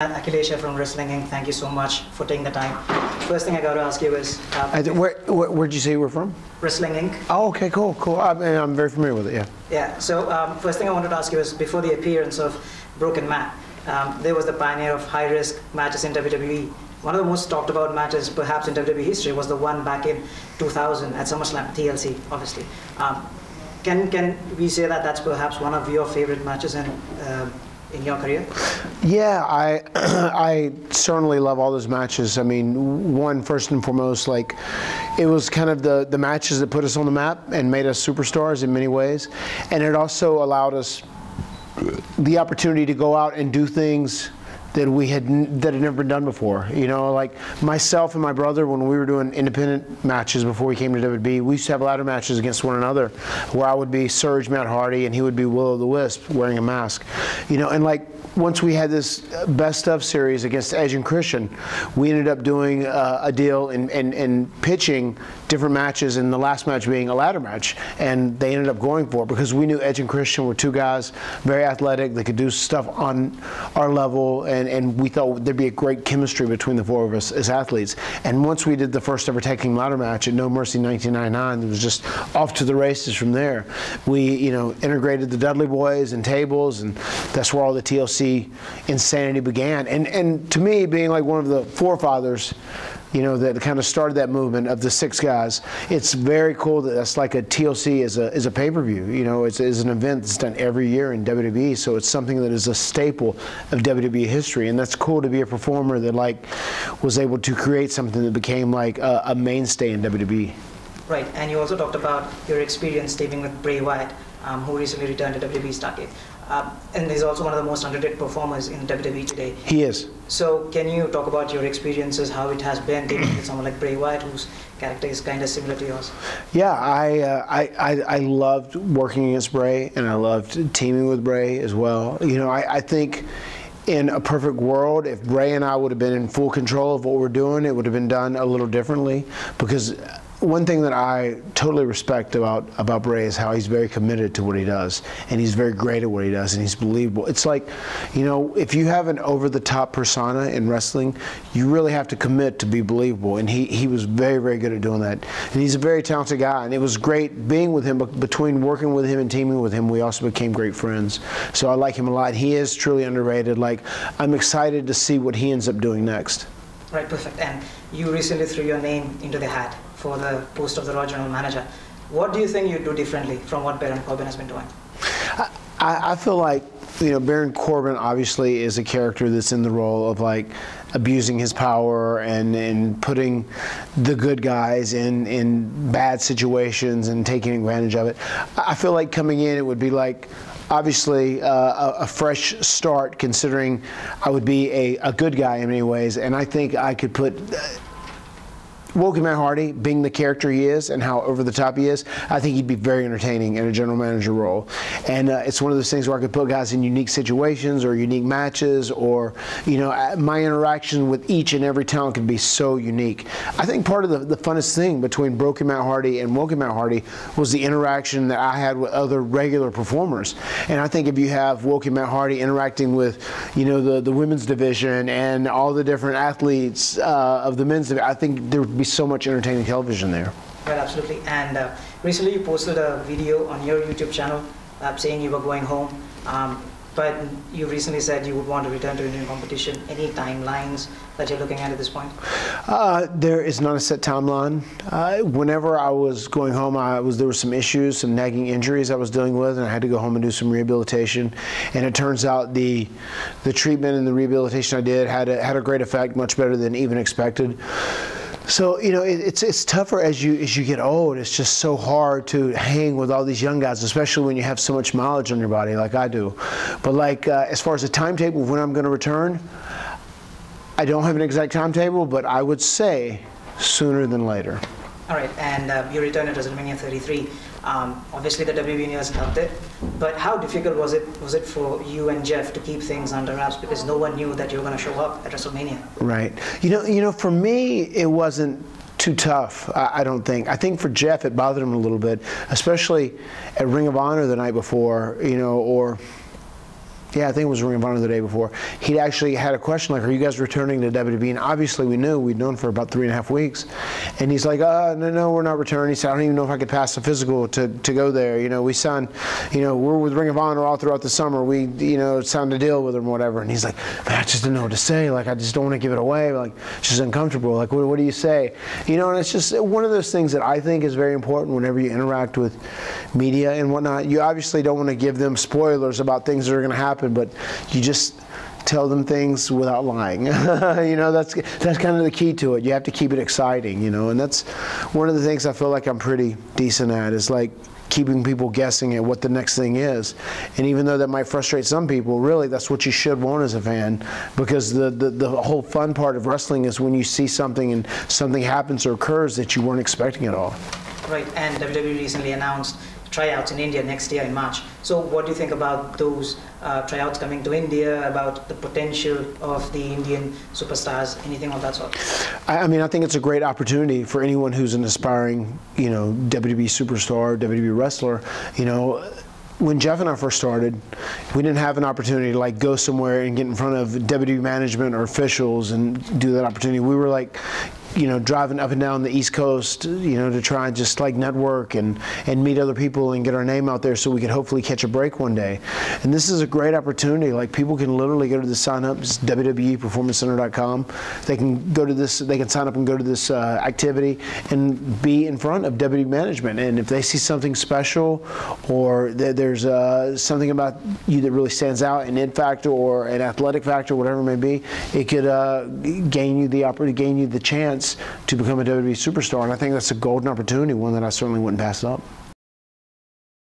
Akhilesh from Wrestling Inc. Thank you so much for taking the time. First thing I got to ask you is... where'd you say you were from? Wrestling Inc. Oh, okay, cool. I'm very familiar with it, yeah. Yeah, so first thing I wanted to ask you is, before the appearance of Broken Matt, there was the pioneer of high-risk matches in WWE. One of the most talked about matches perhaps in WWE history was the one back in 2000 at SummerSlam, TLC, obviously. Can we say that that's perhaps one of your favorite matches in your career? Yeah, I certainly love all those matches. I mean, first and foremost, like, it was kind of the matches that put us on the map and made us superstars in many ways. And it also allowed us the opportunity to go out and do things that had never been done before. You know, like myself and my brother, when we were doing independent matches before we came to WWE, we used to have ladder matches against one another, where I would be Surge Matt Hardy and he would be Will-O-The-Wisp wearing a mask. You know, and like once we had this best of series against Edge and Christian, we ended up doing a deal and pitching different matches, and the last match being a ladder match, and they ended up going for it because we knew Edge and Christian were two guys very athletic. They could do stuff on our level, and we thought there'd be a great chemistry between the four of us as athletes. And once we did the first ever tag team ladder match at No Mercy 1999, it was just off to the races from there. We, you know, integrated the Dudley Boys and tables, and that's where all the TLC insanity began. And to me, being like one of the forefathers, you know, that kind of started that movement of the six guys, it's very cool that that's like a TLC is a pay-per-view. You know, it's an event that's done every year in WWE, so it's something that is a staple of WWE history, and that's cool to be a performer that like was able to create something that became like a mainstay in WWE. Right, and you also talked about your experience teaming with Bray Wyatt, who recently returned to WWE Starcade. And he's also one of the most underrated performers in WWE today. He is. So can you talk about your experiences, how it has been dealing with someone like Bray Wyatt, whose character is kind of similar to yours? Yeah, I loved working against Bray, and I loved teaming with Bray as well. You know, I think in a perfect world, if Bray and I would have been in full control of what we're doing, it would have been done a little differently, because one thing that I totally respect about Bray is how he's very committed to what he does, and he's very great at what he does, and he's believable. It's like, you know, if you have an over-the-top persona in wrestling, you really have to commit to be believable, and he was very, very good at doing that. And he's a very talented guy, and it was great being with him, but between working with him and teaming with him, we also became great friends. So I like him a lot. He is truly underrated. Like, I'm excited to see what he ends up doing next. Right, perfect. And you recently threw your name into the hat for the post of the Raw General Manager. What do you think you'd do differently from what Baron Corbin has been doing? I feel like, you know, Baron Corbin obviously is a character that's in the role of like abusing his power and putting the good guys in bad situations and taking advantage of it. I feel like coming in, it would be like, obviously a fresh start, considering I would be a good guy in many ways, and I think I could put Woken Matt Hardy, being the character he is and how over the top he is, I think he'd be very entertaining in a general manager role. And it's one of those things where I could put guys in unique situations or unique matches, or, you know, my interaction with each and every talent could be so unique. I think part of the funnest thing between Broken Matt Hardy and Woken Matt Hardy was the interaction that I had with other regular performers. And I think if you have Woken Matt Hardy interacting with, you know, the women's division and all the different athletes of the men's division, I think there would be so much entertaining television there. Well, absolutely. And recently you posted a video on your YouTube channel saying you were going home, but you recently said you would want to return to Indian competition. Any timelines that you're looking at this point? There is not a set timeline. Whenever I was going home, there were some issues, some nagging injuries I was dealing with, and I had to go home and do some rehabilitation. And it turns out the treatment and the rehabilitation I did had a great effect, much better than even expected. So, you know, it's tougher as you get old. It's just so hard to hang with all these young guys, especially when you have so much mileage on your body like I do. But like as far as the timetable of when I'm going to return, I don't have an exact timetable, but I would say sooner than later. All right, and you returned at WrestleMania 33. Obviously, the WWE Universe loved it, but how difficult was it for you and Jeff to keep things under wraps, because no one knew that you were going to show up at WrestleMania? Right. You know, for me, it wasn't too tough. I don't think. I think for Jeff, it bothered him a little bit, especially at Ring of Honor the night before. You know, or Yeah, I think it was Ring of Honor the day before. He actually had a question like, are you guys returning to WWE? And obviously we knew. We'd known for about 3.5 weeks. And he's like, no, we're not returning. He said, I don't even know if I could pass the physical to go there. You know, we signed, you know, we're with Ring of Honor all throughout the summer. We, you know, signed a deal with them or whatever. And he's like, man, I just didn't know what to say. Like, I just don't want to give it away. Like, it's just uncomfortable. Like, what do you say? You know, and it's just one of those things that I think is very important whenever you interact with media and whatnot. You obviously don't want to give them spoilers about things that are going to happen, but you just tell them things without lying. You know, that's kind of the key to it. You have to keep it exciting, you know, and that's one of the things I feel like I'm pretty decent at, is like keeping people guessing at what the next thing is. And even though that might frustrate some people, really that's what you should want as a fan, because the whole fun part of wrestling is when you see something and something happens or occurs that you weren't expecting at all. Right, and WWE recently announced tryouts in India next year in March. So what do you think about those tryouts coming to India, about the potential of the Indian superstars, anything of that sort? I mean, I think it's a great opportunity for anyone who's an aspiring, you know, WWE superstar, WWE wrestler. You know, when Jeff and I first started, we didn't have an opportunity to like go somewhere and get in front of WWE management or officials and do that opportunity. We were like, you know, driving up and down the East Coast, you know, to try and just like network and meet other people and get our name out there so we could hopefully catch a break one day. And this is a great opportunity. Like, people can literally go to the sign up, it's WWEperformancecenter.com. They can go to this, they can sign up and go to this activity and be in front of WWE management. And if they see something special, or there's something about you that really stands out, an it factor or an athletic factor, whatever it may be, it could gain you the opportunity, gain you the chance to become a WWE superstar, and I think that's a golden opportunity, one that I certainly wouldn't pass up.